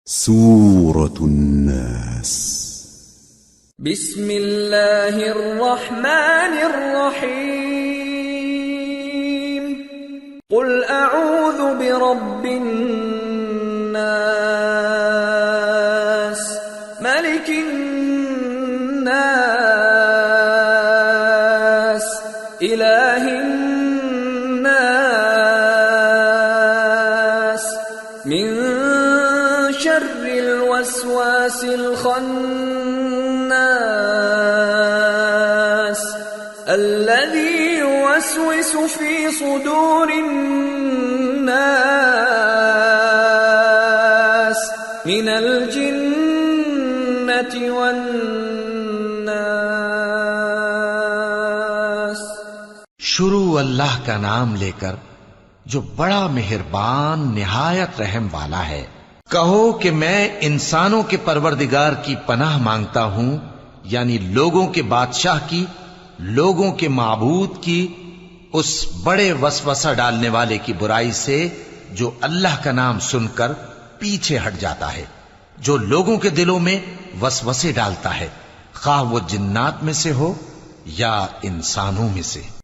سورة الناس بسم الله الرحمن الرحيم قل أعوذ برب الناس ملك الناس إله الناس من شر الوسواس الخناس الذي يوسوس في صدور الناس من الجنة والناس। शुरू अल्लाह का नाम लेकर जो बड़ा मेहरबान निहायत रहम वाला है। कहो कि मैं इंसानों के परवरदिगार की पनाह मांगता हूं, यानी लोगों के बादशाह की, लोगों के माबूद की, उस बड़े वसवसा डालने वाले की बुराई से जो अल्लाह का नाम सुनकर पीछे हट जाता है, जो लोगों के दिलों में वसवसे डालता है, खा वो जिन्नात में से हो या इंसानों में से।